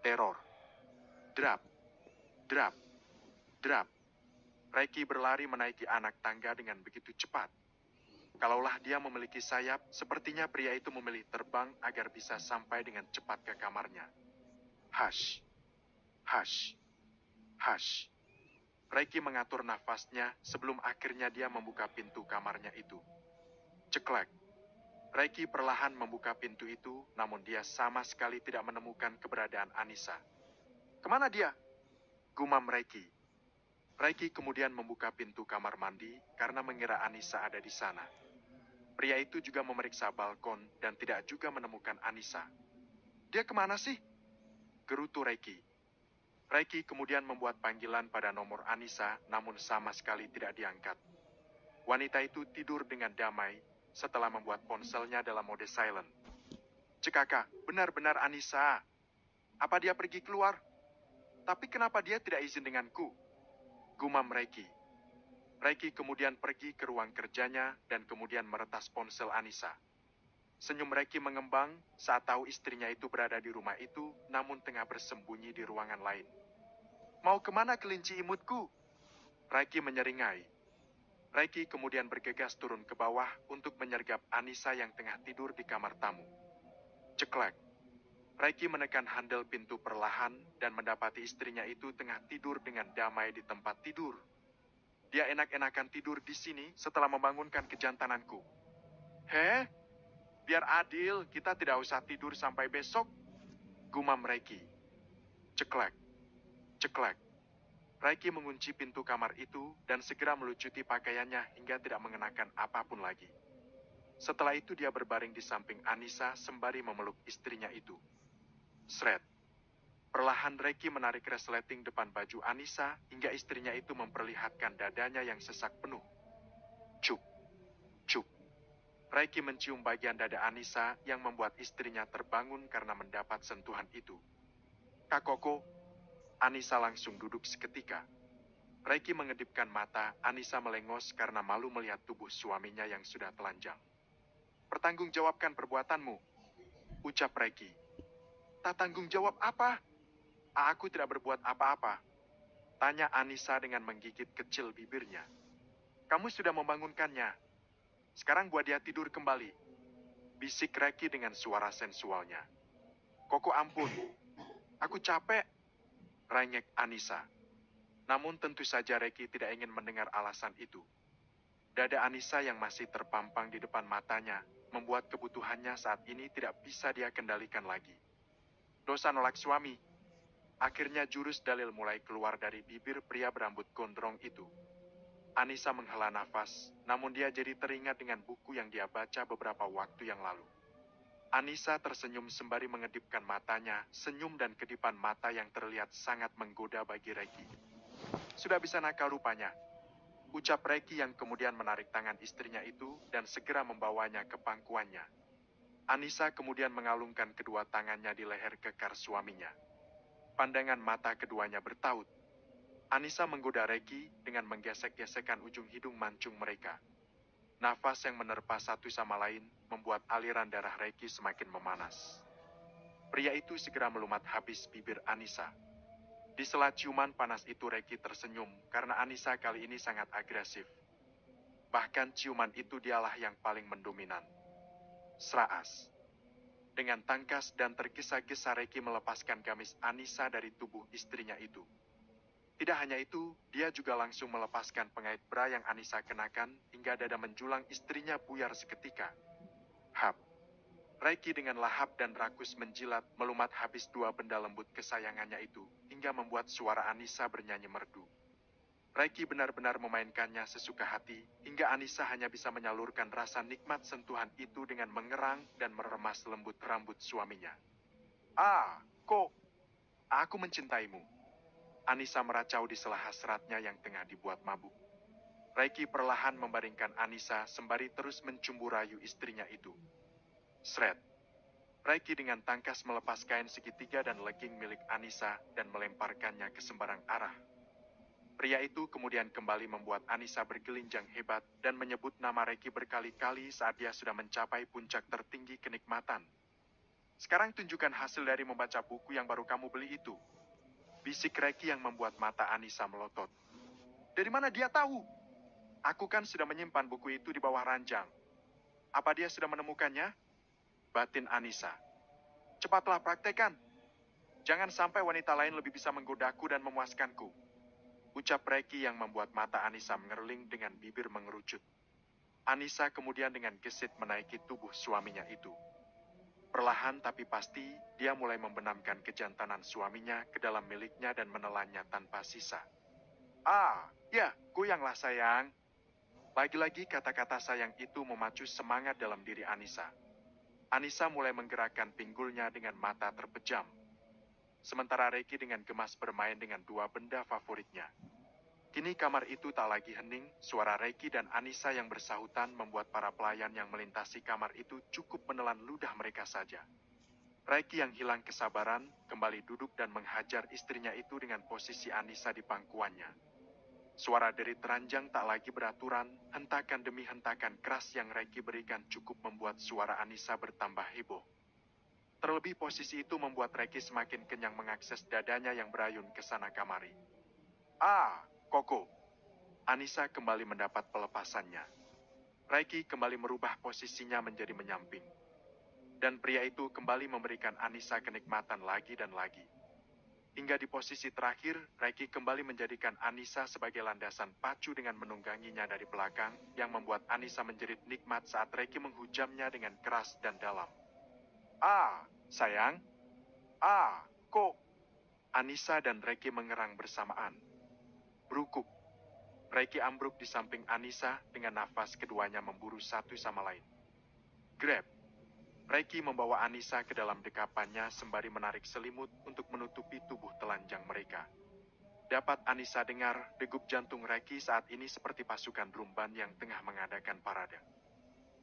teror. Drap, drap, drap. Reiki berlari menaiki anak tangga dengan begitu cepat. Kalaulah dia memiliki sayap, sepertinya pria itu memilih terbang agar bisa sampai dengan cepat ke kamarnya. Hush, hush, hush. Reiki mengatur nafasnya sebelum akhirnya dia membuka pintu kamarnya itu. Ceklek. Reiki perlahan membuka pintu itu, namun dia sama sekali tidak menemukan keberadaan Anissa. Kemana dia? Gumam Reiki. Reiki kemudian membuka pintu kamar mandi karena mengira Anissa ada di sana. Pria itu juga memeriksa balkon dan tidak juga menemukan Anissa. Dia kemana sih? Gerutu Reiki. Reiki kemudian membuat panggilan pada nomor Anissa, namun sama sekali tidak diangkat. Wanita itu tidur dengan damai setelah membuat ponselnya dalam mode silent. Cekaka, benar-benar Anissa. Apa dia pergi keluar? Tapi kenapa dia tidak izin denganku? Gumam Reiki. Reiki kemudian pergi ke ruang kerjanya dan kemudian meretas ponsel Anissa. Senyum Reiki mengembang saat tahu istrinya itu berada di rumah itu, namun tengah bersembunyi di ruangan lain. Mau kemana kelinci imutku? Reiki menyeringai. Reiki kemudian bergegas turun ke bawah untuk menyergap Anissa yang tengah tidur di kamar tamu. Ceklek. Reiki menekan handle pintu perlahan dan mendapati istrinya itu tengah tidur dengan damai di tempat tidur. Dia enak-enakan tidur di sini setelah membangunkan kejantananku. Heh, biar adil, kita tidak usah tidur sampai besok. Gumam Reiki. Ceklek, ceklek. Reiki mengunci pintu kamar itu dan segera melucuti pakaiannya hingga tidak mengenakan apapun lagi. Setelah itu dia berbaring di samping Anissa sembari memeluk istrinya itu. Sret. Perlahan Reiki menarik resleting depan baju Anissa hingga istrinya itu memperlihatkan dadanya yang sesak penuh. Cup, cup. Reiki mencium bagian dada Anissa yang membuat istrinya terbangun karena mendapat sentuhan itu. Kakoko, Anissa langsung duduk seketika. Reiki mengedipkan mata, Anissa melengos karena malu melihat tubuh suaminya yang sudah telanjang. Pertanggungjawabkan perbuatanmu, ucap Reiki. Tak tanggung jawab apa? Aku tidak berbuat apa-apa, tanya Anissa dengan menggigit kecil bibirnya. Kamu sudah membangunkannya. Sekarang buat dia tidur kembali. Bisik Reiki dengan suara sensualnya. Koko ampun, aku capek, rengek Anissa. Namun tentu saja Reiki tidak ingin mendengar alasan itu. Dada Anissa yang masih terpampang di depan matanya membuat kebutuhannya saat ini tidak bisa dia kendalikan lagi. Dosa nolak suami. Akhirnya jurus dalil mulai keluar dari bibir pria berambut gondrong itu. Anissa menghela nafas, namun dia jadi teringat dengan buku yang dia baca beberapa waktu yang lalu. Anissa tersenyum sembari mengedipkan matanya, senyum dan kedipan mata yang terlihat sangat menggoda bagi Reiki. Sudah bisa nakal rupanya, ucap Reiki yang kemudian menarik tangan istrinya itu dan segera membawanya ke pangkuannya. Anissa kemudian mengalungkan kedua tangannya di leher kekar suaminya. Pandangan mata keduanya bertaut. Anissa menggoda Reiki dengan menggesek-gesekkan ujung hidung mancung mereka. Nafas yang menerpa satu sama lain membuat aliran darah Reiki semakin memanas. Pria itu segera melumat habis bibir Anissa. Di sela ciuman panas itu Reiki tersenyum karena Anissa kali ini sangat agresif. Bahkan ciuman itu dialah yang paling mendominan. Seraas. Dengan tangkas dan tergesa-gesa Reiki melepaskan gamis Anissa dari tubuh istrinya itu. Tidak hanya itu, dia juga langsung melepaskan pengait bra yang Anissa kenakan hingga dada menjulang istrinya buyar seketika. Hap. Reiki dengan lahap dan rakus menjilat melumat habis dua benda lembut kesayangannya itu hingga membuat suara Anissa bernyanyi merdu. Reiki benar-benar memainkannya sesuka hati hingga Anissa hanya bisa menyalurkan rasa nikmat sentuhan itu dengan mengerang dan meremas lembut rambut suaminya. Kok aku mencintaimu? Anissa meracau di sela hasratnya yang tengah dibuat mabuk. Reiki perlahan membaringkan Anissa sembari terus mencumbu rayu istrinya itu. Sret. Reiki dengan tangkas melepas kain segitiga dan legging milik Anissa dan melemparkannya ke sembarang arah. Pria itu kemudian kembali membuat Anissa bergelinjang hebat dan menyebut nama Reiki berkali-kali saat dia sudah mencapai puncak tertinggi kenikmatan. Sekarang tunjukkan hasil dari membaca buku yang baru kamu beli itu. Bisik Reki yang membuat mata Anissa melotot. Dari mana dia tahu? Aku kan sudah menyimpan buku itu di bawah ranjang. Apa dia sudah menemukannya? Batin Anissa. Cepatlah praktekkan. Jangan sampai wanita lain lebih bisa menggodaku dan memuaskanku. Ucap Reki yang membuat mata Anissa mengerling dengan bibir mengerucut. Anissa kemudian dengan gesit menaiki tubuh suaminya itu. Perlahan tapi pasti, dia mulai membenamkan kejantanan suaminya ke dalam miliknya dan menelannya tanpa sisa. Ah, ya, goyanglah sayang. Lagi-lagi kata-kata sayang itu memacu semangat dalam diri Anissa. Anissa mulai menggerakkan pinggulnya dengan mata terpejam. Sementara Reki dengan gemas bermain dengan dua benda favoritnya. Kini kamar itu tak lagi hening, suara Reki dan Anissa yang bersahutan membuat para pelayan yang melintasi kamar itu cukup menelan ludah mereka saja. Reki yang hilang kesabaran, kembali duduk dan menghajar istrinya itu dengan posisi Anissa di pangkuannya. Suara derit ranjang tak lagi beraturan, hentakan demi hentakan keras yang Reki berikan cukup membuat suara Anissa bertambah heboh. Terlebih posisi itu membuat Reki semakin kenyang mengakses dadanya yang berayun ke sana kamari. Ah, Koko. Anissa kembali mendapat pelepasannya. Reki kembali merubah posisinya menjadi menyamping. Dan pria itu kembali memberikan Anissa kenikmatan lagi dan lagi. Hingga di posisi terakhir, Reki kembali menjadikan Anissa sebagai landasan pacu dengan menungganginya dari belakang, yang membuat Anissa menjerit nikmat saat Reki menghujamnya dengan keras dan dalam. Ah, sayang. Ah, kok. Anissa dan Reki mengerang bersamaan. Berukuk. Reki ambruk di samping Anissa dengan nafas keduanya memburu satu sama lain. Grab. Reki membawa Anissa ke dalam dekapannya sembari menarik selimut untuk menutupi tubuh telanjang mereka. Dapat Anissa dengar degup jantung Reki saat ini seperti pasukan drum band yang tengah mengadakan parade.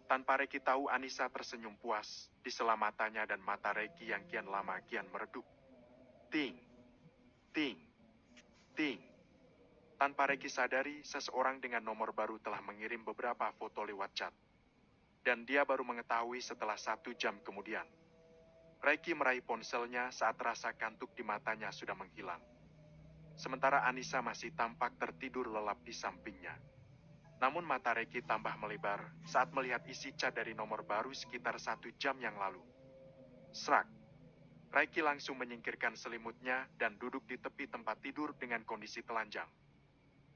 Tanpa Reki tahu, Anissa tersenyum puas di sela matanya dan mata Reki yang kian lama kian meredup. Ting, ting, ting. Tanpa Reki sadari, seseorang dengan nomor baru telah mengirim beberapa foto lewat chat. Dan dia baru mengetahui setelah 1 jam kemudian. Reki meraih ponselnya saat rasa kantuk di matanya sudah menghilang. Sementara Anissa masih tampak tertidur lelap di sampingnya. Namun mata Reki tambah melebar saat melihat isi chat dari nomor baru sekitar 1 jam yang lalu. Srak. Reki langsung menyingkirkan selimutnya dan duduk di tepi tempat tidur dengan kondisi telanjang.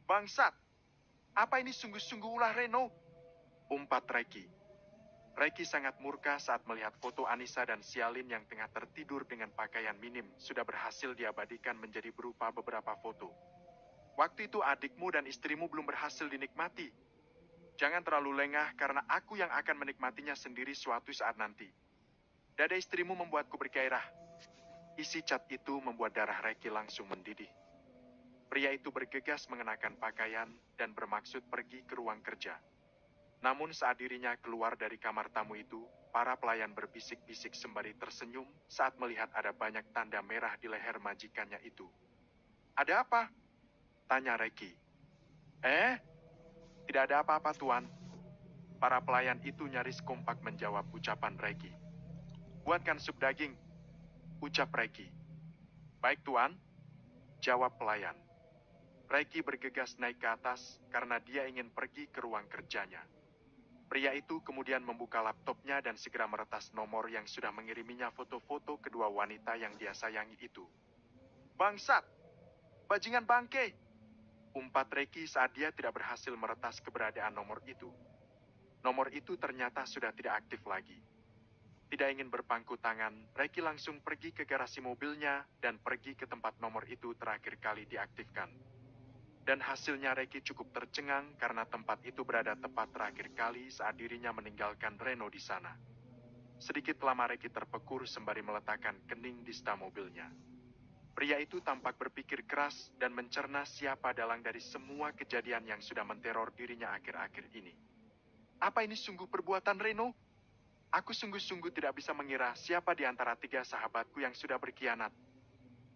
Bangsat! Apa ini sungguh-sungguh ulah Reno? Umpat Reki. Reki sangat murka saat melihat foto Anissa dan Sialin yang tengah tertidur dengan pakaian minim sudah berhasil diabadikan menjadi berupa beberapa foto. Waktu itu adikmu dan istrimu belum berhasil dinikmati. Jangan terlalu lengah karena aku yang akan menikmatinya sendiri suatu saat nanti. Dada istrimu membuatku bergairah. Isi cat itu membuat darah Reki langsung mendidih. Pria itu bergegas mengenakan pakaian dan bermaksud pergi ke ruang kerja. Namun saat dirinya keluar dari kamar tamu itu, para pelayan berbisik-bisik sembari tersenyum saat melihat ada banyak tanda merah di leher majikannya itu. Ada apa? Tanya Reki. Tidak ada apa-apa, Tuan. Para pelayan itu nyaris kompak menjawab ucapan Reki. Buatkan sup daging, ucap Reki. Baik, Tuan, jawab pelayan. Reki bergegas naik ke atas karena dia ingin pergi ke ruang kerjanya. Pria itu kemudian membuka laptopnya dan segera meretas nomor yang sudah mengiriminya foto-foto kedua wanita yang dia sayangi itu. Bangsat! Bajingan bangke! Umpat Reki saat dia tidak berhasil meretas keberadaan nomor itu. Nomor itu ternyata sudah tidak aktif lagi. Tidak ingin berpangku tangan, Reki langsung pergi ke garasi mobilnya dan pergi ke tempat nomor itu terakhir kali diaktifkan. Dan hasilnya Reki cukup tercengang karena tempat itu berada tepat terakhir kali saat dirinya meninggalkan Reno di sana. Sedikit lama Reki terpekur sembari meletakkan kening di stang mobilnya. Pria itu tampak berpikir keras dan mencerna siapa dalang dari semua kejadian yang sudah menteror dirinya akhir-akhir ini. Apa ini sungguh perbuatan Reno? Aku sungguh-sungguh tidak bisa mengira siapa di antara 3 sahabatku yang sudah berkhianat.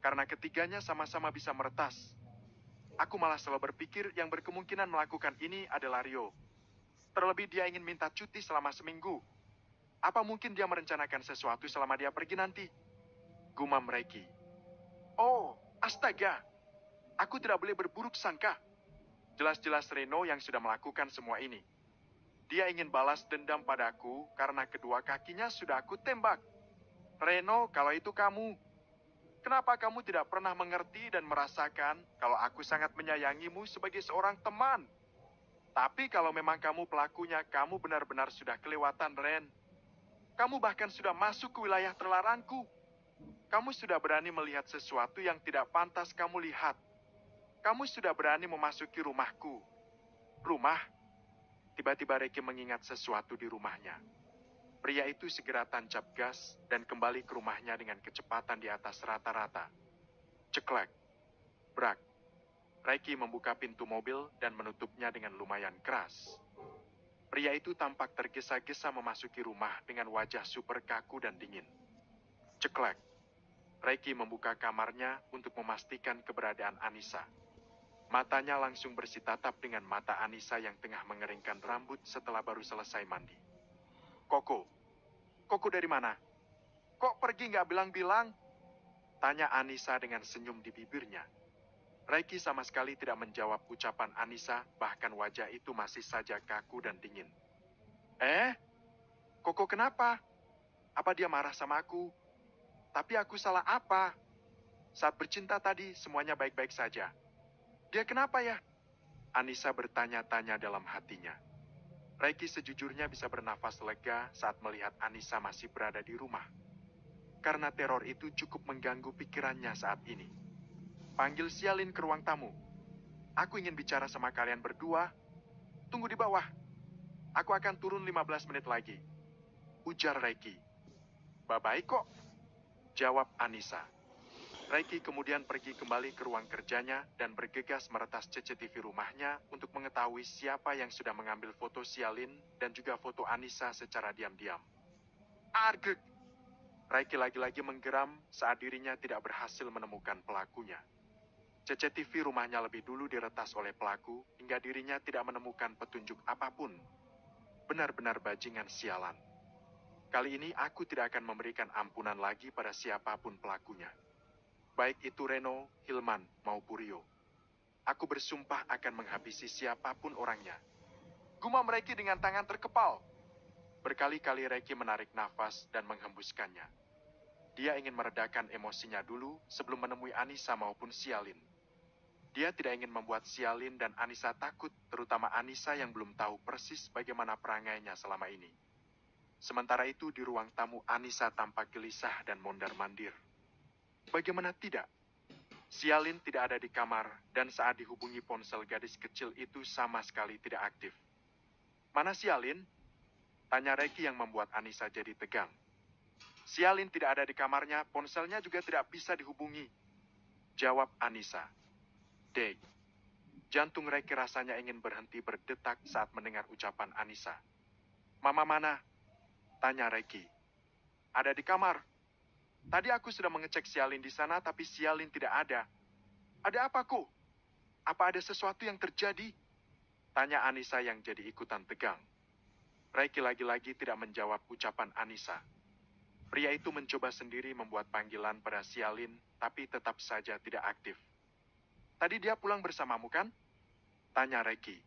Karena ketiganya sama-sama bisa meretas. Aku malah selalu berpikir yang berkemungkinan melakukan ini adalah Rio. Terlebih dia ingin minta cuti selama seminggu. Apa mungkin dia merencanakan sesuatu selama dia pergi nanti? Gumam Reiki. Oh, astaga. Aku tidak boleh berburuk sangka. Jelas-jelas Reno yang sudah melakukan semua ini. Dia ingin balas dendam padaku karena kedua kakinya sudah aku tembak. Reno, kalau itu kamu, kenapa kamu tidak pernah mengerti dan merasakan kalau aku sangat menyayangimu sebagai seorang teman? Tapi kalau memang kamu pelakunya, kamu benar-benar sudah kelewatan, Ren. Kamu bahkan sudah masuk ke wilayah terlarangku. Kamu sudah berani melihat sesuatu yang tidak pantas kamu lihat. Kamu sudah berani memasuki rumahku. Rumah? Tiba-tiba Reiki mengingat sesuatu di rumahnya. Pria itu segera tancap gas dan kembali ke rumahnya dengan kecepatan di atas rata-rata. Ceklek. Brak. Reiki membuka pintu mobil dan menutupnya dengan lumayan keras. Pria itu tampak tergesa-gesa memasuki rumah dengan wajah super kaku dan dingin. Ceklek. Reiki membuka kamarnya untuk memastikan keberadaan Anissa. Matanya langsung bersitatap dengan mata Anissa yang tengah mengeringkan rambut setelah baru selesai mandi. Koko. Koko dari mana? Kok pergi nggak bilang-bilang? Tanya Anissa dengan senyum di bibirnya. Reiki sama sekali tidak menjawab ucapan Anissa, bahkan wajah itu masih saja kaku dan dingin. Koko kenapa? Apa dia marah sama aku? Tapi aku salah apa? Saat bercinta tadi, semuanya baik-baik saja. Dia kenapa ya? Anissa bertanya-tanya dalam hatinya. Reiki sejujurnya bisa bernafas lega saat melihat Anissa masih berada di rumah. Karena teror itu cukup mengganggu pikirannya saat ini. Panggil Sialin ke ruang tamu. Aku ingin bicara sama kalian berdua. Tunggu di bawah. Aku akan turun 15 menit lagi. Ujar Reiki. Bye-bye kok. Jawab Anissa. Reiki kemudian pergi kembali ke ruang kerjanya dan bergegas meretas CCTV rumahnya untuk mengetahui siapa yang sudah mengambil foto Sialin dan juga foto Anissa secara diam-diam. Argek! Reiki lagi-lagi menggeram saat dirinya tidak berhasil menemukan pelakunya. CCTV rumahnya lebih dulu diretas oleh pelaku hingga dirinya tidak menemukan petunjuk apapun. Benar-benar bajingan sialan. Kali ini aku tidak akan memberikan ampunan lagi pada siapapun pelakunya. Baik itu Reno, Hilman, maupun Rio. Aku bersumpah akan menghabisi siapapun orangnya. Gumam Reiki dengan tangan terkepal. Berkali-kali Reiki menarik nafas dan menghembuskannya. Dia ingin meredakan emosinya dulu sebelum menemui Anissa maupun Sialin. Dia tidak ingin membuat Sialin dan Anissa takut, terutama Anissa yang belum tahu persis bagaimana perangainya selama ini. Sementara itu di ruang tamu Anissa tampak gelisah dan mondar-mandir. Bagaimana tidak? Sialin tidak ada di kamar dan saat dihubungi ponsel gadis kecil itu sama sekali tidak aktif. Mana Sialin? Tanya Reiki yang membuat Anissa jadi tegang. Sialin tidak ada di kamarnya, ponselnya juga tidak bisa dihubungi. Jawab Anissa. Dek. Jantung Reiki rasanya ingin berhenti berdetak saat mendengar ucapan Anissa. Mama mana? Tanya Reiki. Ada di kamar. Tadi aku sudah mengecek Sialin di sana, tapi Sialin tidak ada. Ada apa kok? Apa ada sesuatu yang terjadi? Tanya Anissa yang jadi ikutan tegang. Reiki lagi-lagi tidak menjawab ucapan Anissa. Pria itu mencoba sendiri membuat panggilan pada Sialin, tapi tetap saja tidak aktif. Tadi dia pulang bersamamu kan? Tanya Reiki.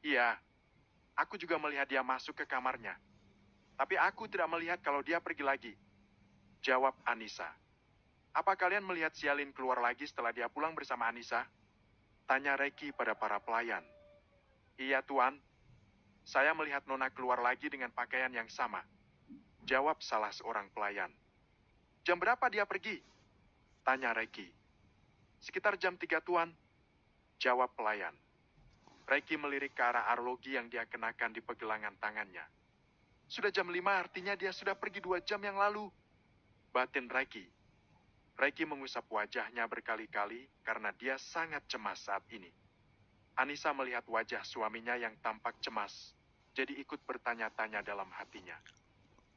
Iya, aku juga melihat dia masuk ke kamarnya. Tapi aku tidak melihat kalau dia pergi lagi. Jawab Anissa. Apa kalian melihat Sialin keluar lagi setelah dia pulang bersama Anissa? Tanya Reiki pada para pelayan. Iya Tuan, saya melihat Nona keluar lagi dengan pakaian yang sama. Jawab salah seorang pelayan. Jam berapa dia pergi? Tanya Reiki. Sekitar jam 3 Tuan. Jawab pelayan. Reiki melirik ke arah arlogi yang dia kenakan di pegelangan tangannya. Sudah jam 5 artinya dia sudah pergi 2 jam yang lalu. Batin Reiki. Reiki mengusap wajahnya berkali-kali karena dia sangat cemas saat ini. Anissa melihat wajah suaminya yang tampak cemas, jadi ikut bertanya-tanya dalam hatinya.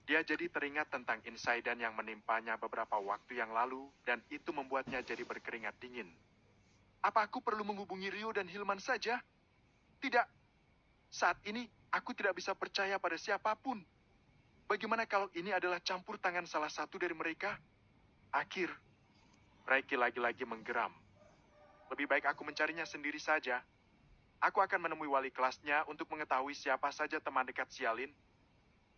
Dia jadi teringat tentang insiden yang menimpanya beberapa waktu yang lalu, dan itu membuatnya jadi berkeringat dingin. Apa aku perlu menghubungi Rio dan Hilman saja? Tidak. Saat ini, aku tidak bisa percaya pada siapapun. Bagaimana kalau ini adalah campur tangan salah satu dari mereka? Akhir, Reiki lagi-lagi menggeram. Lebih baik aku mencarinya sendiri saja. Aku akan menemui wali kelasnya untuk mengetahui siapa saja teman dekat Sialin.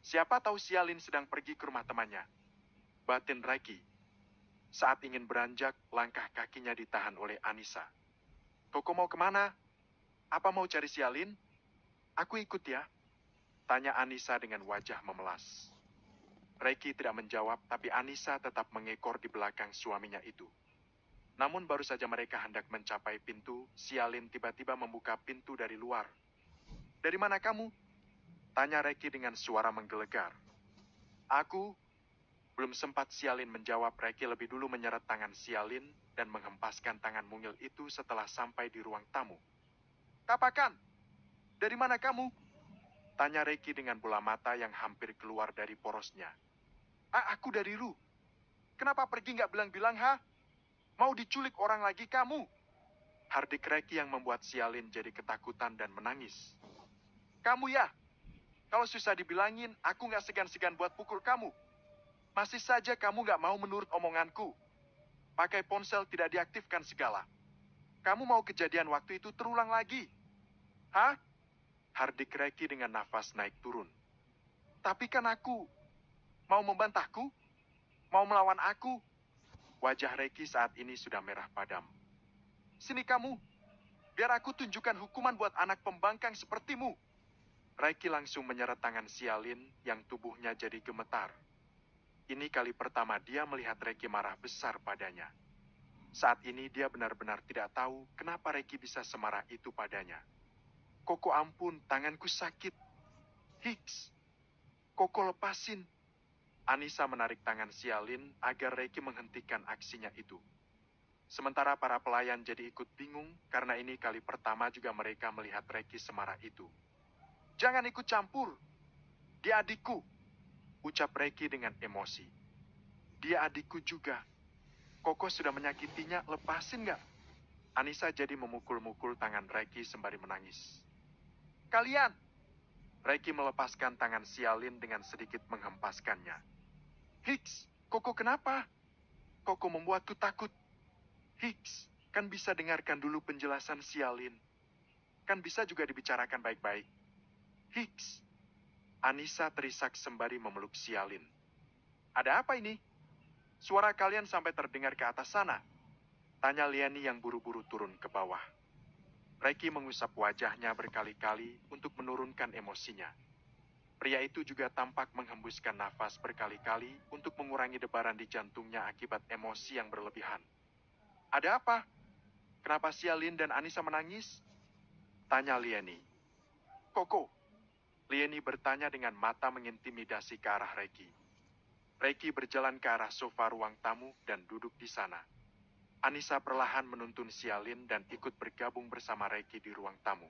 Siapa tahu Sialin sedang pergi ke rumah temannya. Batin Reiki. Saat ingin beranjak, langkah kakinya ditahan oleh Anissa. Koko mau kemana? Apa mau cari Sialin? Aku ikut ya. Tanya Anissa dengan wajah memelas. Reiki tidak menjawab, tapi Anissa tetap mengekor di belakang suaminya itu. Namun baru saja mereka hendak mencapai pintu, Sialin tiba-tiba membuka pintu dari luar. Dari mana kamu? Tanya Reiki dengan suara menggelegar. Aku. Belum sempat Sialin menjawab, Reiki lebih dulu menyeret tangan Sialin dan menghempaskan tangan mungil itu setelah sampai di ruang tamu. Kapakan? Dari mana kamu? Tanya Reiki dengan bola mata yang hampir keluar dari porosnya. Aku dari Ru. Kenapa pergi nggak bilang-bilang, ha? Mau diculik orang lagi kamu? Hardik Reiki yang membuat Sialin jadi ketakutan dan menangis. Kamu ya? Kalau susah dibilangin, aku nggak segan-segan buat pukul kamu. Masih saja kamu nggak mau menurut omonganku. Pakai ponsel tidak diaktifkan segala. Kamu mau kejadian waktu itu terulang lagi? Hah? Hardik Reiki dengan nafas naik turun. Tapi kan aku mau membantahku? Mau melawan aku? Wajah Reiki saat ini sudah merah padam. Sini kamu, biar aku tunjukkan hukuman buat anak pembangkang sepertimu. Reiki langsung menyeret tangan Sialin yang tubuhnya jadi gemetar. Ini kali pertama dia melihat Reiki marah besar padanya. Saat ini dia benar-benar tidak tahu kenapa Reiki bisa semarah itu padanya. Koko ampun, tanganku sakit. Hiks, Koko lepasin. Anissa menarik tangan Sialin agar Reiki menghentikan aksinya itu. Sementara para pelayan jadi ikut bingung karena ini kali pertama juga mereka melihat Reiki semarah itu. Jangan ikut campur. Dia adikku, ucap Reiki dengan emosi. Dia adikku juga. Koko sudah menyakitinya, lepasin nggak? Anissa jadi memukul-mukul tangan Reiki sembari menangis. Kalian! Reiki melepaskan tangan Sialin dengan sedikit menghempaskannya. Hiks, Koko kenapa? Koko membuatku takut. Hiks, kan bisa dengarkan dulu penjelasan Sialin. Kan bisa juga dibicarakan baik-baik. Hiks. Anissa terisak sembari memeluk Sialin. Ada apa ini? Suara kalian sampai terdengar ke atas sana. Tanya Liani yang buru-buru turun ke bawah. Reiki mengusap wajahnya berkali-kali untuk menurunkan emosinya. Pria itu juga tampak menghembuskan nafas berkali-kali untuk mengurangi debaran di jantungnya akibat emosi yang berlebihan. Ada apa? Kenapa Sialin dan Anissa menangis? Tanya Liani. Koko. Liani bertanya dengan mata mengintimidasi ke arah Reiki. Reiki berjalan ke arah sofa ruang tamu dan duduk di sana. Anissa perlahan menuntun Sialin dan ikut bergabung bersama Reiki di ruang tamu.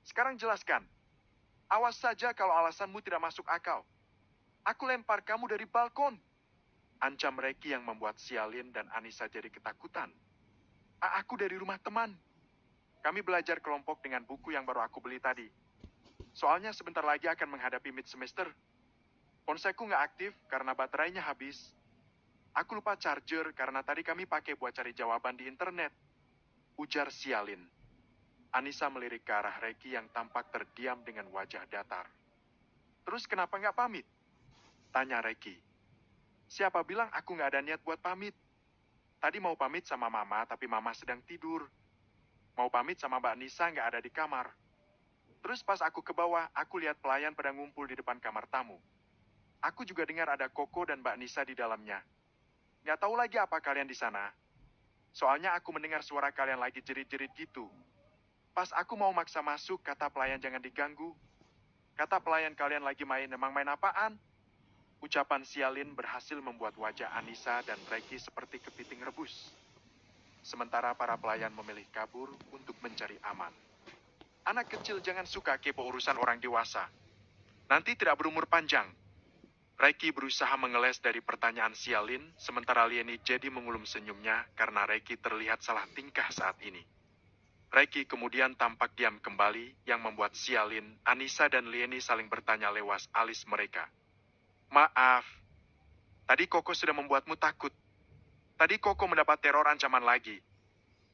Sekarang jelaskan. Awas saja kalau alasanmu tidak masuk akal. Aku lempar kamu dari balkon. Ancam Reiki yang membuat Sialin dan Anissa jadi ketakutan. Aku dari rumah teman. Kami belajar kelompok dengan buku yang baru aku beli tadi. Soalnya sebentar lagi akan menghadapi mid semester. Ponselku nggak aktif karena baterainya habis. Aku lupa charger karena tadi kami pakai buat cari jawaban di internet. Ujar Sialin. Anissa melirik ke arah Reiki yang tampak terdiam dengan wajah datar. Terus kenapa nggak pamit? Tanya Reiki. Siapa bilang aku nggak ada niat buat pamit? Tadi mau pamit sama Mama, tapi Mama sedang tidur. Mau pamit sama Mbak Nisa nggak ada di kamar. Terus pas aku ke bawah, aku lihat pelayan pada ngumpul di depan kamar tamu. Aku juga dengar ada Koko dan Mbak Nisa di dalamnya. Nggak tahu lagi apa kalian di sana. Soalnya aku mendengar suara kalian lagi jerit-jerit gitu. Pas aku mau maksa masuk, kata pelayan jangan diganggu. Kata pelayan kalian lagi main, emang main apaan? Ucapan Sialin berhasil membuat wajah Anissa dan Reiki seperti kepiting rebus. Sementara para pelayan memilih kabur untuk mencari aman. Anak kecil jangan suka kepo urusan orang dewasa. Nanti tidak berumur panjang. Reiki berusaha mengeles dari pertanyaan Sialin, sementara Lieni jadi mengulum senyumnya karena Reiki terlihat salah tingkah saat ini. Reiki kemudian tampak diam kembali yang membuat Sialin, Anissa dan Lieni saling bertanya lewat alis mereka. Maaf, tadi Koko sudah membuatmu takut. Tadi Koko mendapat teror ancaman lagi.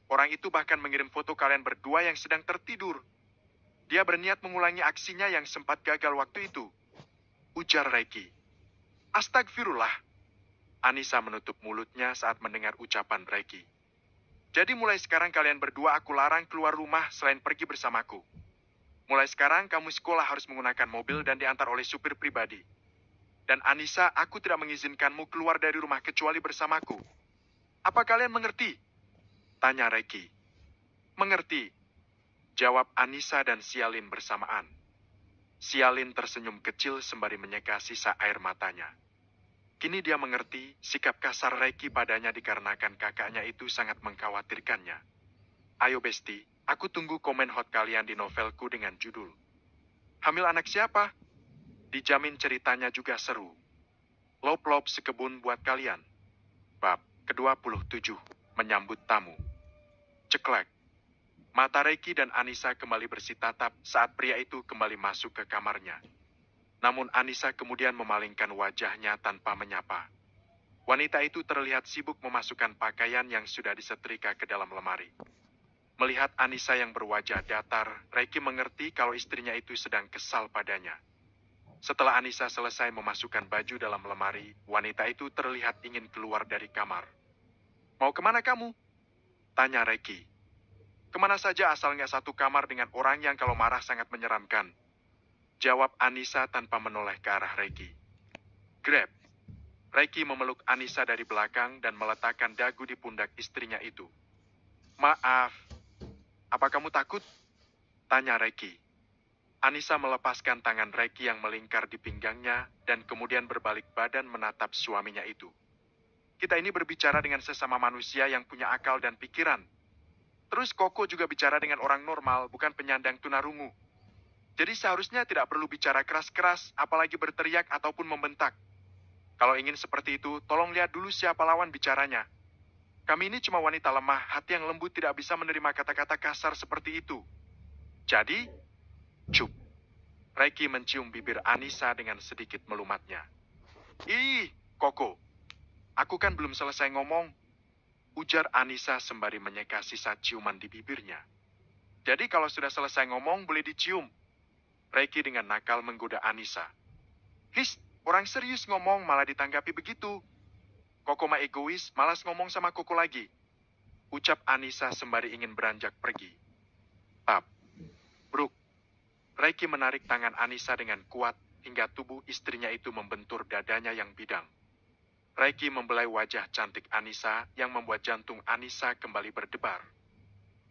Orang itu bahkan mengirim foto kalian berdua yang sedang tertidur. Dia berniat mengulangi aksinya yang sempat gagal waktu itu. Ujar Reiki. Astagfirullah. Anissa menutup mulutnya saat mendengar ucapan Reiki. Jadi mulai sekarang kalian berdua aku larang keluar rumah selain pergi bersamaku. Mulai sekarang kamu sekolah harus menggunakan mobil dan diantar oleh supir pribadi. Dan Anissa, aku tidak mengizinkanmu keluar dari rumah kecuali bersamaku. Apa kalian mengerti? Tanya Reiki. Mengerti. Jawab Anissa dan Sialin bersamaan. Sialin tersenyum kecil sembari menyeka sisa air matanya. Kini dia mengerti sikap kasar Reiki padanya dikarenakan kakaknya itu sangat mengkhawatirkannya. Ayo Besti, aku tunggu komen hot kalian di novelku dengan judul Hamil Anak Siapa? Dijamin ceritanya juga seru. Lop-lop sekebun buat kalian. Bab ke-27, menyambut tamu. Ceklek. Mata Reiki dan Anissa kembali bersitatap saat pria itu kembali masuk ke kamarnya. Namun Anissa kemudian memalingkan wajahnya tanpa menyapa. Wanita itu terlihat sibuk memasukkan pakaian yang sudah disetrika ke dalam lemari. Melihat Anissa yang berwajah datar, Reiki mengerti kalau istrinya itu sedang kesal padanya. Setelah Anissa selesai memasukkan baju dalam lemari, wanita itu terlihat ingin keluar dari kamar. Mau kemana kamu? Tanya Reiki. Kemana saja asal nggak satu kamar dengan orang yang kalau marah sangat menyeramkan. Jawab Anissa tanpa menoleh ke arah Reiki. Grab. Reiki memeluk Anissa dari belakang dan meletakkan dagu di pundak istrinya itu. Maaf, apa kamu takut? Tanya Reiki. Anissa melepaskan tangan Reiki yang melingkar di pinggangnya dan kemudian berbalik badan menatap suaminya itu. Kita ini berbicara dengan sesama manusia yang punya akal dan pikiran. Terus Koko juga bicara dengan orang normal, bukan penyandang tunarungu. Jadi seharusnya tidak perlu bicara keras-keras, apalagi berteriak ataupun membentak. Kalau ingin seperti itu, tolong lihat dulu siapa lawan bicaranya. Kami ini cuma wanita lemah, hati yang lembut tidak bisa menerima kata-kata kasar seperti itu. Jadi, cup. Reiki mencium bibir Anissa dengan sedikit melumatnya. Ih, Koko. Aku kan belum selesai ngomong. Ujar Anissa sembari menyeka sisa ciuman di bibirnya. Jadi kalau sudah selesai ngomong, boleh dicium. Reiki dengan nakal menggoda Anissa. His, orang serius ngomong malah ditanggapi begitu. Koko mah egois, malas ngomong sama Koko lagi. Ucap Anissa sembari ingin beranjak pergi. Pap. Bruk. Reiki menarik tangan Anissa dengan kuat hingga tubuh istrinya itu membentur dadanya yang bidang. Reiki membelai wajah cantik Anissa yang membuat jantung Anissa kembali berdebar.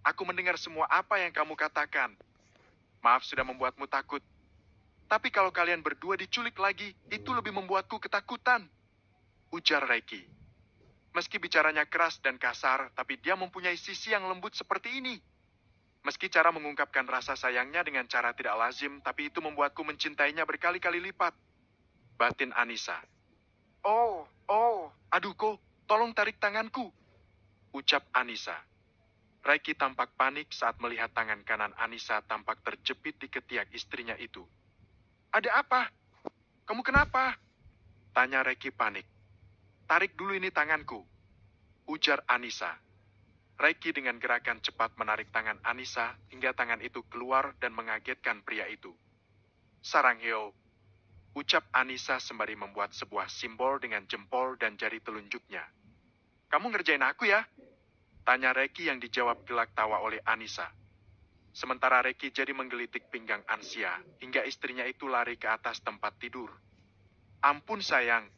Aku mendengar semua apa yang kamu katakan. Maaf sudah membuatmu takut. Tapi kalau kalian berdua diculik lagi, itu lebih membuatku ketakutan. Ujar Reiki. Meski bicaranya keras dan kasar, tapi dia mempunyai sisi yang lembut seperti ini. Meski cara mengungkapkan rasa sayangnya dengan cara tidak lazim, tapi itu membuatku mencintainya berkali-kali lipat. Batin Anissa. Aduh kok, tolong tarik tanganku. Ucap Anissa. Reiki tampak panik saat melihat tangan kanan Anissa tampak terjepit di ketiak istrinya itu. Ada apa? Kamu kenapa? Tanya Reiki panik. Tarik dulu ini tanganku. Ujar Anissa. Reiki dengan gerakan cepat menarik tangan Anissa hingga tangan itu keluar dan mengagetkan pria itu. Sarangheo. Ucap Anissa sembari membuat sebuah simbol dengan jempol dan jari telunjuknya. Kamu ngerjain aku ya? Tanya Reiki yang dijawab gelak tawa oleh Anissa. Sementara Reiki jadi menggelitik pinggang Ansia hingga istrinya itu lari ke atas tempat tidur. Ampun sayang.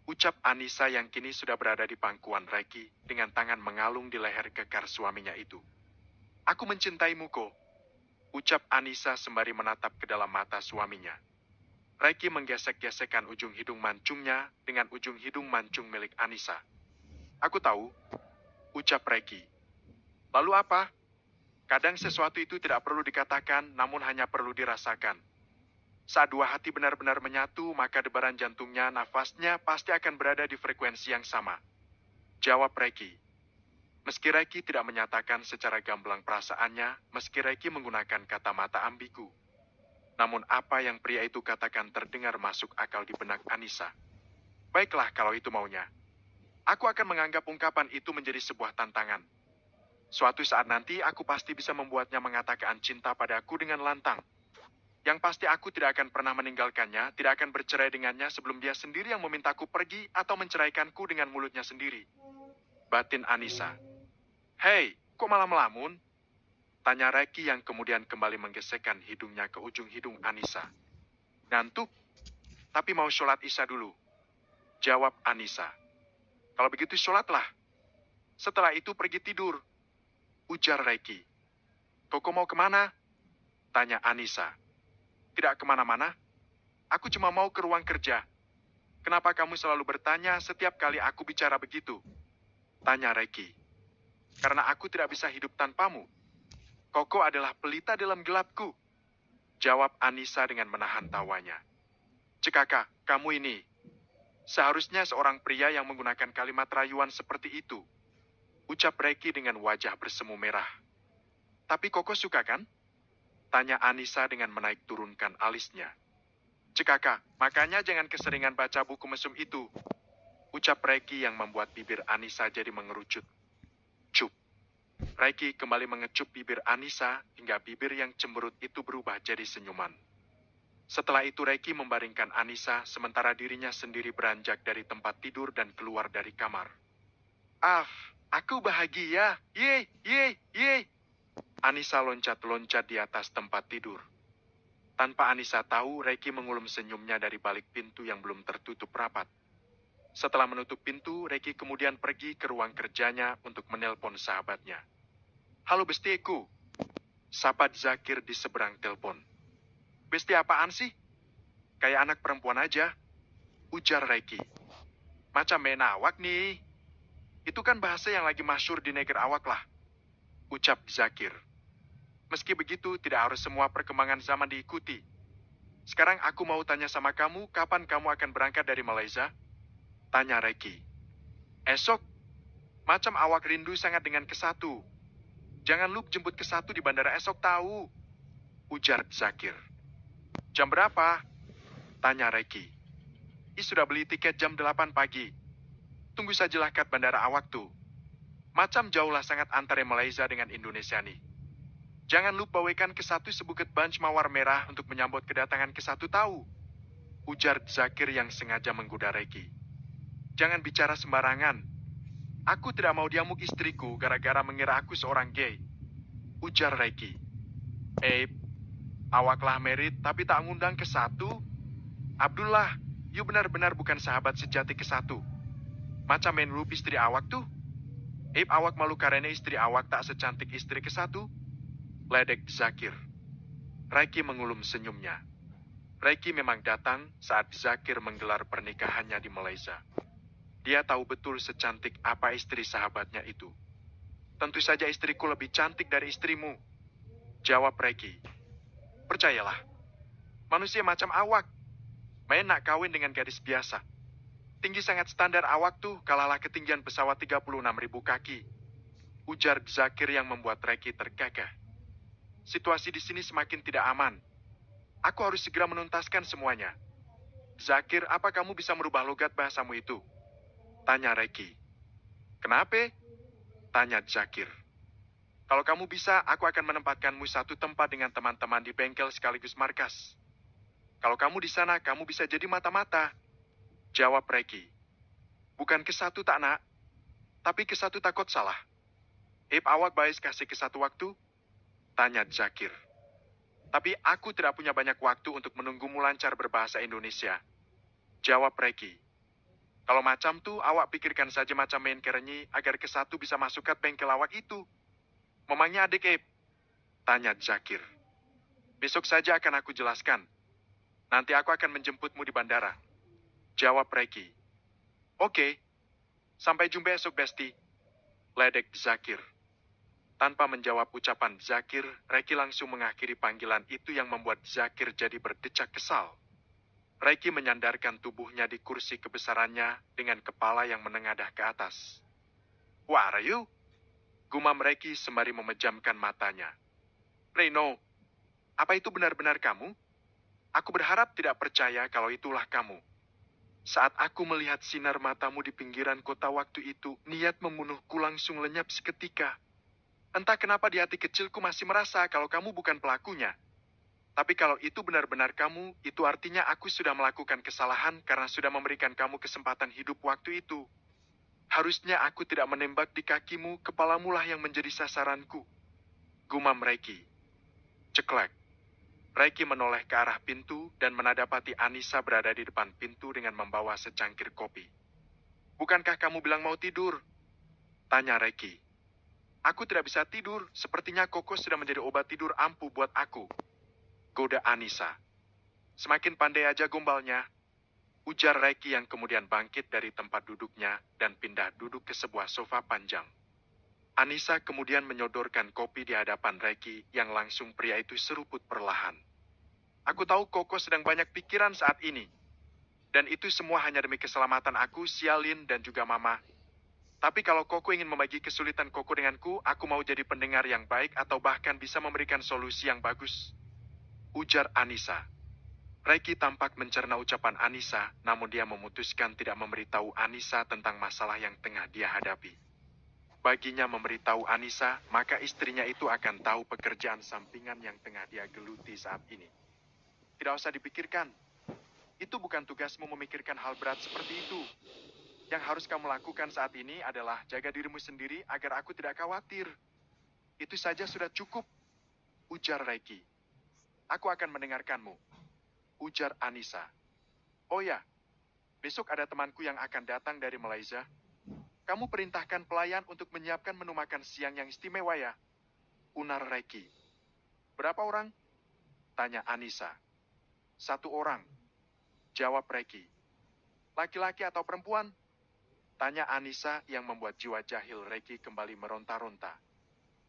Ucap Anissa yang kini sudah berada di pangkuan Reiki dengan tangan mengalung di leher kekar suaminya itu. Aku mencintaimu kok. Ucap Anissa sembari menatap ke dalam mata suaminya. Reiki menggesek-gesekkan ujung hidung mancungnya dengan ujung hidung mancung milik Anissa. Aku tahu. Ucap Reiki. Lalu apa? Kadang sesuatu itu tidak perlu dikatakan, namun hanya perlu dirasakan. Saat dua hati benar-benar menyatu, maka debaran jantungnya, nafasnya pasti akan berada di frekuensi yang sama. Jawab Reiki. Meski Reiki tidak menyatakan secara gamblang perasaannya, meski Reiki menggunakan kata mata ambigu. Namun apa yang pria itu katakan terdengar masuk akal di benak Anissa. Baiklah kalau itu maunya. Aku akan menganggap ungkapan itu menjadi sebuah tantangan. Suatu saat nanti aku pasti bisa membuatnya mengatakan cinta padaku dengan lantang. Yang pasti aku tidak akan pernah meninggalkannya, tidak akan bercerai dengannya sebelum dia sendiri yang memintaku pergi atau menceraikanku dengan mulutnya sendiri. Batin Anissa. Hei, kok malah melamun? Tanya Reki yang kemudian kembali menggesekkan hidungnya ke ujung hidung Anissa. Ngantuk? Tapi mau sholat isya dulu. Jawab Anissa. Kalau begitu sholatlah. Setelah itu pergi tidur. Ujar Reki. Koko mau kemana? Tanya Anissa. Tidak kemana-mana. Aku cuma mau ke ruang kerja. Kenapa kamu selalu bertanya setiap kali aku bicara begitu? Tanya Reki. Karena aku tidak bisa hidup tanpamu. Koko adalah pelita dalam gelapku. Jawab Anissa dengan menahan tawanya. Cekaka, kamu ini. Seharusnya seorang pria yang menggunakan kalimat rayuan seperti itu. Ucap Reki dengan wajah bersemu merah. Tapi Koko suka kan? Tanya Anissa dengan menaik turunkan alisnya. Cekaka, makanya jangan keseringan baca buku mesum itu. Ucap Reki yang membuat bibir Anissa jadi mengerucut. Cup. Reki kembali mengecup bibir Anissa hingga bibir yang cemberut itu berubah jadi senyuman. Setelah itu Reki membaringkan Anissa sementara dirinya sendiri beranjak dari tempat tidur dan keluar dari kamar. Aku bahagia. Yeay, yeay, yeay. Anissa loncat-loncat di atas tempat tidur. Tanpa Anissa tahu, Reki mengulum senyumnya dari balik pintu yang belum tertutup rapat. Setelah menutup pintu, Reki kemudian pergi ke ruang kerjanya untuk menelpon sahabatnya. Halo Bestiku, sapa Zakir di seberang telepon. Besti apaan sih? Kayak anak perempuan aja, ujar Reki. Macam main awak nih. Itu kan bahasa yang lagi masyhur di neger awak lah, ucap Zakir. Meski begitu, tidak harus semua perkembangan zaman diikuti. Sekarang aku mau tanya sama kamu, kapan kamu akan berangkat dari Malaysia? Tanya Reki. Esok, macam awak rindu sangat dengan Kesatu. Jangan lupa jemput Kesatu di bandara esok tahu, ujar Zakir. Jam berapa? Tanya Reki. Sudah beli tiket jam 8 pagi. Tunggu sajalah kat bandara awak tuh. Macam jauhlah sangat antara Malaysia dengan Indonesia nih. Jangan lupa bawakan Kesatu sebuket bunch mawar merah untuk menyambut kedatangan Kesatu tahu, ujar Zakir yang sengaja menggoda Reki. Jangan bicara sembarangan. Aku tidak mau diamuk istriku gara-gara mengira aku seorang gay, ujar Reki. Awaklah merit tapi tak ngundang Kesatu. Abdullah, you benar-benar bukan sahabat sejati Kesatu. Macam main rup istri awak tuh. Awak malu karena istri awak tak secantik istri Kesatu, ledek Zakir. Reki mengulum senyumnya. Reki memang datang saat Zakir menggelar pernikahannya di Malaysia. Dia tahu betul secantik apa istri sahabatnya itu. Tentu saja istriku lebih cantik dari istrimu, jawab Reki. Percayalah, manusia macam awak. Main nak kawin dengan gadis biasa. Tinggi sangat standar awak tuh kalahlah ketinggian pesawat 36.000 kaki, ujar Zakir yang membuat Reki tergagah. Situasi di sini semakin tidak aman. Aku harus segera menuntaskan semuanya. Zakir, apa kamu bisa merubah logat bahasamu itu? Tanya Reki. Kenapa? Tanya Zakir. Kalau kamu bisa, aku akan menempatkanmu satu tempat dengan teman-teman di bengkel sekaligus markas. Kalau kamu di sana, kamu bisa jadi mata-mata, jawab Reki. Bukan Kesatu tak nak, tapi Kesatu takut salah. Awak baik kasih Kesatu waktu? Tanya Zakir. Tapi aku tidak punya banyak waktu untuk menunggumu lancar berbahasa Indonesia, jawab Reki. Kalau macam tuh, awak pikirkan saja macam main kerenyi agar Kesatu bisa masuk ke bengkel awak itu. Memangnya adik Tanya Zakir. Besok saja akan aku jelaskan. Nanti aku akan menjemputmu di bandara, jawab Reki. Oke, sampai jumpa esok Besti, ledek Zakir. Tanpa menjawab ucapan Zakir, Reki langsung mengakhiri panggilan itu yang membuat Zakir jadi berdecak kesal. Reki menyandarkan tubuhnya di kursi kebesarannya dengan kepala yang menengadah ke atas. Wah, Rayu, gumam Reki sembari memejamkan matanya. Reno, apa itu benar-benar kamu? Aku berharap tidak percaya kalau itulah kamu. Saat aku melihat sinar matamu di pinggiran kota waktu itu, niat membunuhku langsung lenyap seketika. Entah kenapa di hati kecilku masih merasa kalau kamu bukan pelakunya. Tapi kalau itu benar-benar kamu, itu artinya aku sudah melakukan kesalahan karena sudah memberikan kamu kesempatan hidup waktu itu. Harusnya aku tidak menembak di kakimu, kepalamu lah yang menjadi sasaranku. Gumam Reiki. Ceklek. Reiki menoleh ke arah pintu dan menadapati Anissa berada di depan pintu dengan membawa secangkir kopi. Bukankah kamu bilang mau tidur? Tanya Reiki. Aku tidak bisa tidur, sepertinya Koko sudah menjadi obat tidur ampuh buat aku. Goda Anissa. Semakin pandai aja gombalnya, ujar Reiki yang kemudian bangkit dari tempat duduknya dan pindah duduk ke sebuah sofa panjang. Anissa kemudian menyodorkan kopi di hadapan Reiki yang langsung pria itu seruput perlahan. Aku tahu Koko sedang banyak pikiran saat ini. Dan itu semua hanya demi keselamatan aku, Sialin, dan juga Mama. Tapi kalau Koko ingin membagi kesulitan Koko denganku, aku mau jadi pendengar yang baik atau bahkan bisa memberikan solusi yang bagus. Ujar Anissa. Reiki tampak mencerna ucapan Anissa, namun dia memutuskan tidak memberitahu Anissa tentang masalah yang tengah dia hadapi. Baginya memberitahu Anissa, maka istrinya itu akan tahu pekerjaan sampingan yang tengah dia geluti saat ini. Tidak usah dipikirkan. Itu bukan tugasmu memikirkan hal berat seperti itu. Yang harus kamu lakukan saat ini adalah jaga dirimu sendiri agar aku tidak khawatir. Itu saja sudah cukup, ujar Reiki. Aku akan mendengarkanmu, ujar Anissa. Oh ya, besok ada temanku yang akan datang dari Malaysia. Kamu perintahkan pelayan untuk menyiapkan menu makan siang yang istimewa ya, unar Reiki. Berapa orang? Tanya Anissa. 1 orang, jawab Reiki. Laki-laki atau perempuan? Tanya Anissa yang membuat jiwa jahil Reiki kembali meronta-ronta.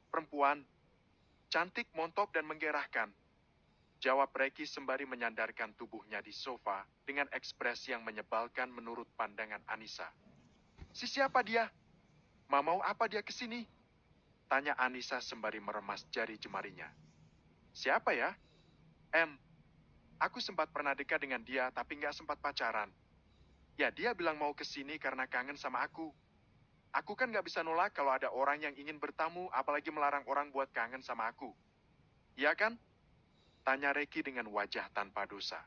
Perempuan, cantik, montok, dan menggerahkan. Jawab Reiki sembari menyandarkan tubuhnya di sofa dengan ekspresi yang menyebalkan menurut pandangan Anissa. Si siapa dia? Mau apa dia kesini? Tanya Anissa sembari meremas jari jemarinya. Siapa ya? Aku sempat pernah dekat dengan dia tapi nggak sempat pacaran. Ya dia bilang mau kesini karena kangen sama aku. Aku kan nggak bisa nolak kalau ada orang yang ingin bertamu, apalagi melarang orang buat kangen sama aku. Iya kan? Tanya Reiki dengan wajah tanpa dosa.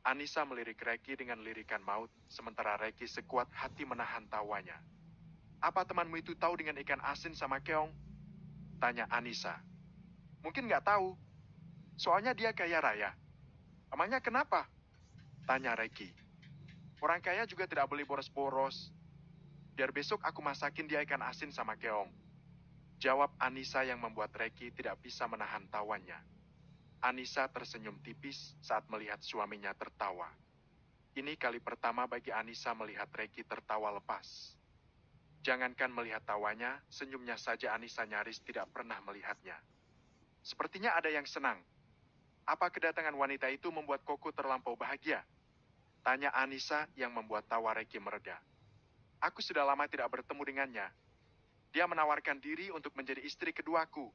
Anissa melirik Reiki dengan lirikan maut, sementara Reiki sekuat hati menahan tawanya. Apa temanmu itu tahu dengan ikan asin sama keong? Tanya Anissa. Mungkin nggak tahu. Soalnya dia kaya raya. Emangnya kenapa? Tanya Reiki. Orang kaya juga tidak boleh boros-boros. Biar besok aku masakin dia ikan asin sama keong. Jawab Anissa yang membuat Reiki tidak bisa menahan tawanya. Anissa tersenyum tipis saat melihat suaminya tertawa. Ini kali pertama bagi Anissa melihat Reiki tertawa lepas. Jangankan melihat tawanya, senyumnya saja Anissa nyaris tidak pernah melihatnya. Sepertinya ada yang senang. Apa kedatangan wanita itu membuat Koko terlampau bahagia? Tanya Anissa yang membuat tawa Reiki mereda. Aku sudah lama tidak bertemu dengannya. Dia menawarkan diri untuk menjadi istri keduaku.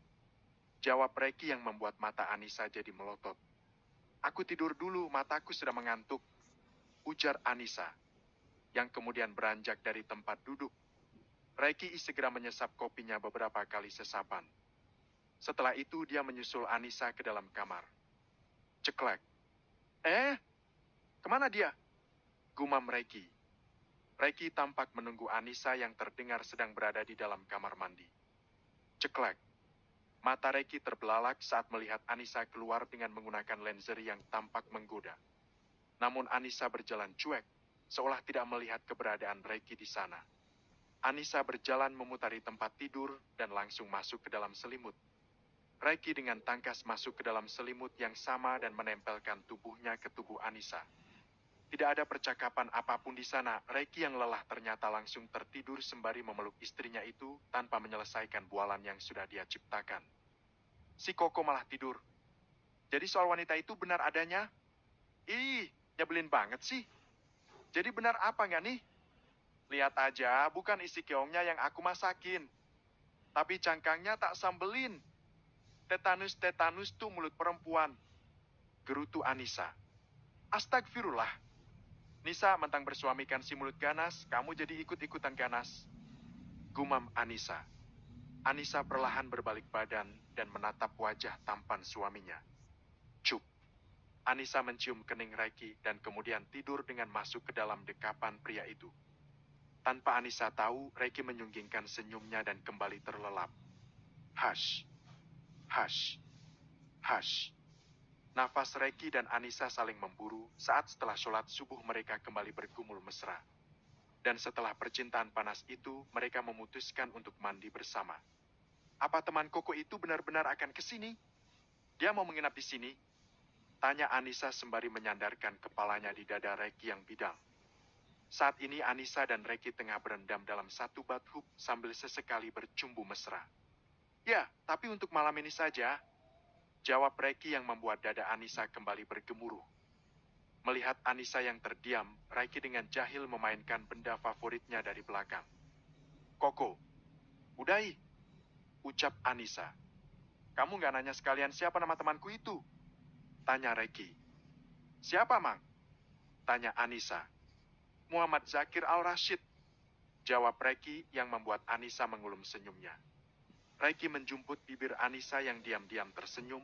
Jawab Reiki yang membuat mata Anissa jadi melotot. Aku tidur dulu, mataku sudah mengantuk. Ujar Anissa, yang kemudian beranjak dari tempat duduk. Reiki segera menyesap kopinya beberapa kali sesapan. Setelah itu dia menyusul Anissa ke dalam kamar. Ceklek. Kemana dia? Gumam Reiki. Reiki tampak menunggu Anissa yang terdengar sedang berada di dalam kamar mandi. Ceklek. Mata Reiki terbelalak saat melihat Anissa keluar dengan menggunakan lenser yang tampak menggoda. Namun Anissa berjalan cuek, seolah tidak melihat keberadaan Reiki di sana. Anissa berjalan memutari tempat tidur dan langsung masuk ke dalam selimut. Reiki dengan tangkas masuk ke dalam selimut yang sama dan menempelkan tubuhnya ke tubuh Anissa. Tidak ada percakapan apapun di sana, Reiki yang lelah ternyata langsung tertidur sembari memeluk istrinya itu tanpa menyelesaikan bualan yang sudah dia ciptakan. Si Koko malah tidur. Jadi soal wanita itu benar adanya? Ih, nyebelin banget sih. Jadi benar apa nggak nih? Lihat aja, bukan isi keongnya yang aku masakin. Tapi cangkangnya tak sambelin. Tetanus-tetanus tuh mulut perempuan. gerutu Anissa. Astagfirullah. Nisa mentang bersuamikan si mulut ganas, kamu jadi ikut-ikutan ganas. Gumam Anissa. Anissa perlahan berbalik badan dan menatap wajah tampan suaminya. Cup. Anissa mencium kening Reiki dan kemudian tidur dengan masuk ke dalam dekapan pria itu. Tanpa Anissa tahu, Reiki menyunggingkan senyumnya dan kembali terlelap. Hush. Hush. Hush. Nafas Reiki dan Anissa saling memburu saat setelah sholat subuh mereka kembali bergumul mesra. Dan setelah percintaan panas itu, mereka memutuskan untuk mandi bersama. Apa teman Koko itu benar-benar akan ke sini? Dia mau menginap di sini? Tanya Anissa sembari menyandarkan kepalanya di dada Reiki yang bidang. Saat ini Anissa dan Reiki tengah berendam dalam satu bathtub sambil sesekali bercumbu mesra. Ya, tapi untuk malam ini saja, jawab Reiki yang membuat dada Anissa kembali bergemuruh. Melihat Anissa yang terdiam, Reiki dengan jahil memainkan benda favoritnya dari belakang. Koko, udai, ucap Anissa. Kamu nggak nanya sekalian siapa nama temanku itu? Tanya Reiki. Siapa, Mang? Tanya Anissa. Muhammad Zakir Al-Rashid, jawab Reiki yang membuat Anissa mengulum senyumnya. Reiki menjumput bibir Anissa yang diam-diam tersenyum,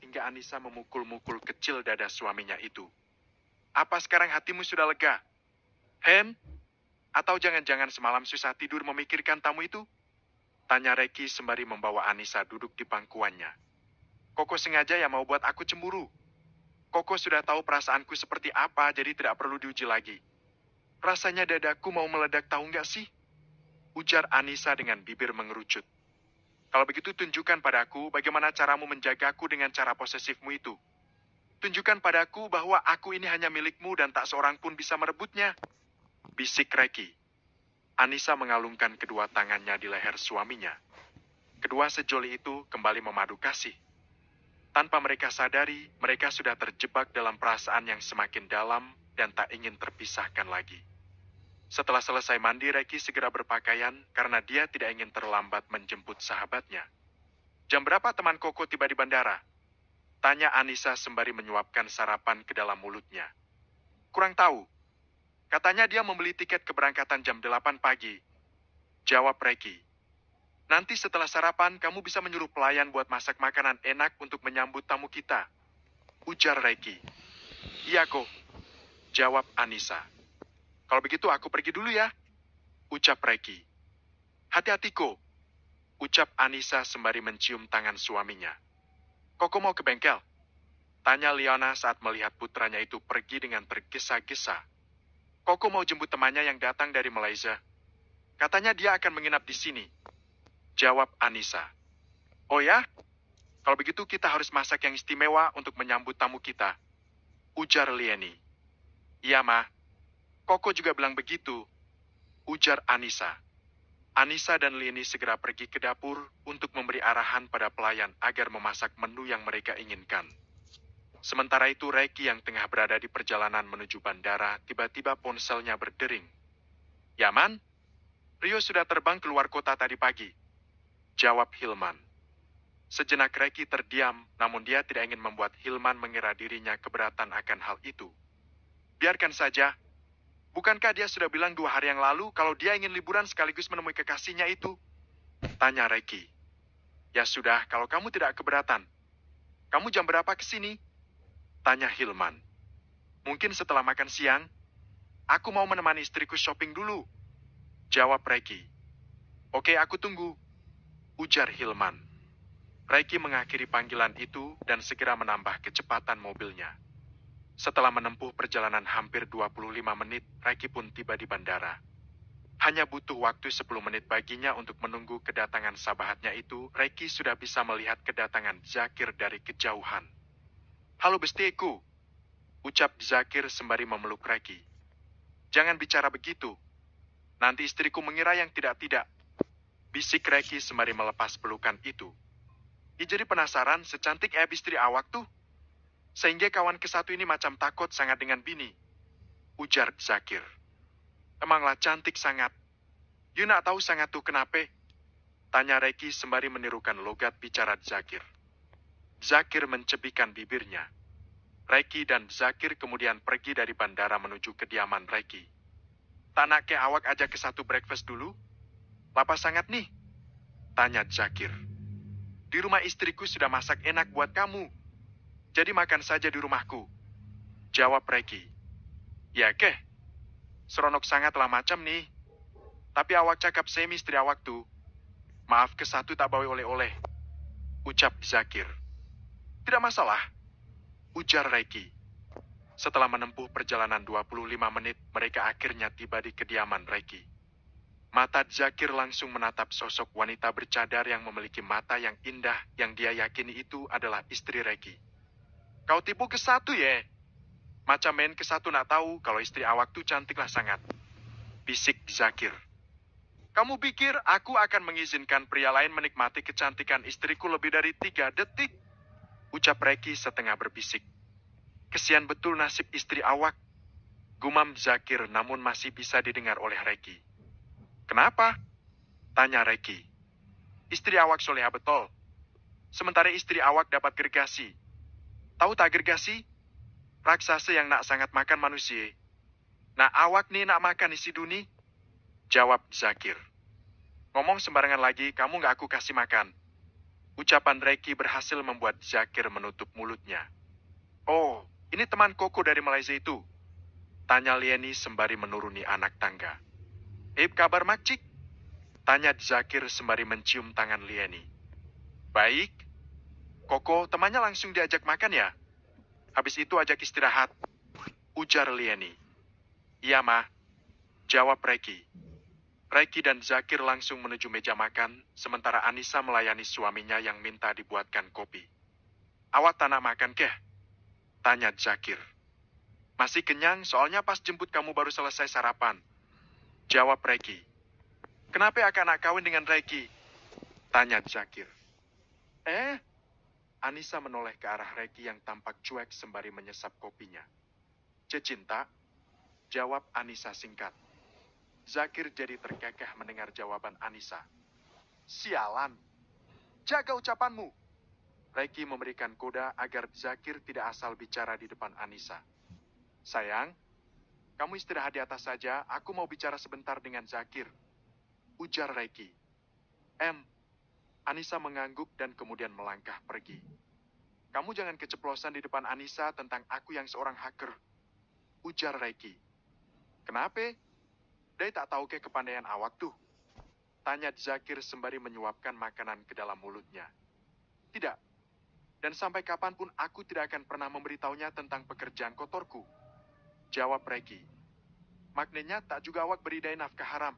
hingga Anissa memukul-mukul kecil dada suaminya itu. Apa sekarang hatimu sudah lega? Hen? Atau jangan-jangan semalam susah tidur memikirkan tamu itu? Tanya Reiki sembari membawa Anissa duduk di pangkuannya. Koko sengaja ya mau buat aku cemburu. Koko sudah tahu perasaanku seperti apa, jadi tidak perlu diuji lagi. Rasanya dadaku mau meledak, tahu nggak sih? Ujar Anissa dengan bibir mengerucut. Kalau begitu tunjukkan padaku bagaimana caramu menjagaku dengan cara posesifmu itu. Tunjukkan padaku bahwa aku ini hanya milikmu dan tak seorang pun bisa merebutnya. Bisik Reiki. Anissa mengalungkan kedua tangannya di leher suaminya. Kedua sejoli itu kembali memadu kasih. Tanpa mereka sadari, mereka sudah terjebak dalam perasaan yang semakin dalam dan tak ingin terpisahkan lagi. Setelah selesai mandi, Reiki segera berpakaian karena dia tidak ingin terlambat menjemput sahabatnya. Jam berapa teman Koko tiba di bandara? Tanya Anissa sembari menyuapkan sarapan ke dalam mulutnya. Kurang tahu. Katanya dia membeli tiket keberangkatan jam 8 pagi. Jawab Reiki. Nanti setelah sarapan, kamu bisa menyuruh pelayan buat masak makanan enak untuk menyambut tamu kita. Ujar Reiki. Iya, Ko. Jawab Anissa. Kalau begitu aku pergi dulu ya. Ucap Reiki. Hati-hati, Ko. Ucap Anissa sembari mencium tangan suaminya. Koko mau ke bengkel? Tanya Liana saat melihat putranya itu pergi dengan tergesa-gesa. Koko mau jemput temannya yang datang dari Malaysia. Katanya dia akan menginap di sini. Jawab Anissa. Oh ya? Kalau begitu kita harus masak yang istimewa untuk menyambut tamu kita. Ujar Lieni. Iya, Ma. Koko juga bilang begitu. Ujar Anissa. Anissa dan Lieni segera pergi ke dapur untuk memberi arahan pada pelayan agar memasak menu yang mereka inginkan. Sementara itu Reiki yang tengah berada di perjalanan menuju bandara tiba-tiba ponselnya berdering. Yaman? Rio sudah terbang keluar kota tadi pagi. Jawab Hilman. Sejenak Reiki terdiam, namun dia tidak ingin membuat Hilman mengira dirinya keberatan akan hal itu. Biarkan saja. Bukankah dia sudah bilang 2 hari yang lalu kalau dia ingin liburan sekaligus menemui kekasihnya itu? Tanya Reiki. Ya sudah, kalau kamu tidak keberatan. Kamu jam berapa ke sini? Tanya Hilman. Mungkin setelah makan siang. Aku mau menemani istriku shopping dulu. Jawab Reiki. Oke, aku tunggu. Ujar Hilman. Reiki mengakhiri panggilan itu dan segera menambah kecepatan mobilnya. Setelah menempuh perjalanan hampir 25 menit, Reiki pun tiba di bandara. Hanya butuh waktu 10 menit baginya untuk menunggu kedatangan sahabatnya itu, Reiki sudah bisa melihat kedatangan Zakir dari kejauhan. Halo bestiku, ucap Zakir sembari memeluk Reiki. Jangan bicara begitu. Nanti istriku mengira yang tidak-tidak. Bisik Reiki sembari melepas pelukan itu. Dia jadi penasaran secantik istri awak tuh. Sehingga kawan ke-1 ini macam takut sangat dengan bini. Ujar Zakir. Emanglah cantik sangat. You nak tahu sangat tuh kenapa? Tanya Reiki sembari menirukan logat bicara Zakir. Zakir mencebikan bibirnya. Reki dan Zakir kemudian pergi dari bandara menuju kediaman Reki. Tak nak ke awak ajak ke satu breakfast dulu? Lapar sangat nih, tanya Zakir. Di rumah istriku sudah masak enak buat kamu. Jadi makan saja di rumahku, jawab Reki. Ya keh, seronok sangatlah macam nih. Tapi awak cakap semi istri awak tuh. Maaf ke satu tak bawa oleh-oleh, ucap Zakir. Tidak masalah, ujar Reki. Setelah menempuh perjalanan 25 menit, mereka akhirnya tiba di kediaman Reki. Mata Zakir langsung menatap sosok wanita bercadar yang memiliki mata yang indah yang dia yakini itu adalah istri Reki. Kau tipu ke satu ya? Macam main ke satu nak tahu kalau istri awak tuh cantiklah sangat, bisik Zakir. Kamu pikir aku akan mengizinkan pria lain menikmati kecantikan istriku lebih dari 3 detik? Ucap Reki setengah berbisik. Kesian betul nasib istri awak, gumam Zakir namun masih bisa didengar oleh Reki. Kenapa? Tanya Reki. Istri awak soleha betul. Sementara istri awak dapat gergasi. Tahu tak gergasi? Raksasa yang nak sangat makan manusia. Nah awak nih nak makan isi duni? Jawab Zakir. Ngomong sembarangan lagi, kamu gak aku kasih makan. Ucapan Reki berhasil membuat Zakir menutup mulutnya. Oh, ini teman Koko dari Malaysia itu. Tanya Lieni sembari menuruni anak tangga. Kabar makcik? Tanya Zakir sembari mencium tangan Lieni. Baik. Koko, temannya langsung diajak makan ya? Habis itu ajak istirahat. Ujar Lieni. Iya, Ma. Jawab Reki. Reki dan Zakir langsung menuju meja makan, sementara Anissa melayani suaminya yang minta dibuatkan kopi. Awak tak nak makan keh? Tanya Zakir. Masih kenyang, soalnya pas jemput kamu baru selesai sarapan. Jawab Reki. Kenapa akan nak kawin dengan Reki? Tanya Zakir. Anissa menoleh ke arah Reki yang tampak cuek sembari menyesap kopinya. Cecinta? Jawab Anissa singkat. Zakir jadi terkekeh mendengar jawaban Anissa. Sialan. Jaga ucapanmu. Reki memberikan koda agar Zakir tidak asal bicara di depan Anissa. Sayang, kamu istirahat di atas saja, aku mau bicara sebentar dengan Zakir. Ujar Reki. Anissa mengangguk dan kemudian melangkah pergi. Kamu jangan keceplosan di depan Anissa tentang aku yang seorang hacker. Ujar Reki. Kenapa? Dia tak tahu ke kepandaian awak tuh. Tanya Zakir sembari menyuapkan makanan ke dalam mulutnya. Tidak. Dan sampai kapanpun aku tidak akan pernah memberitahunya tentang pekerjaan kotorku. Jawab Reki. Maknanya tak juga awak beridai nafkah haram.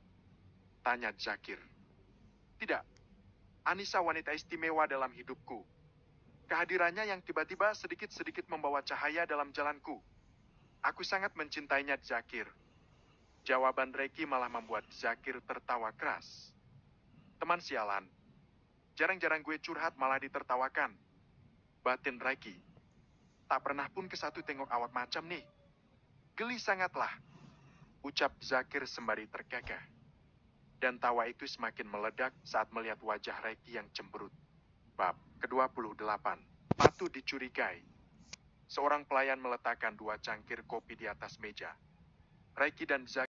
Tanya Zakir. Tidak. Anissa wanita istimewa dalam hidupku. Kehadirannya yang tiba-tiba sedikit-sedikit membawa cahaya dalam jalanku. Aku sangat mencintainya, Zakir. Jawaban Reki malah membuat Zakir tertawa keras. Teman sialan. Jarang-jarang gue curhat malah ditertawakan. Batin Reki. Tak pernah pun ke satu tengok awak macam nih. Geli sangatlah. Ucap Zakir sembari terkekeh. Dan tawa itu semakin meledak saat melihat wajah Reki yang cemberut. Bab ke-28. Patut dicurigai. Seorang pelayan meletakkan 2 cangkir kopi di atas meja. Reki dan Zakir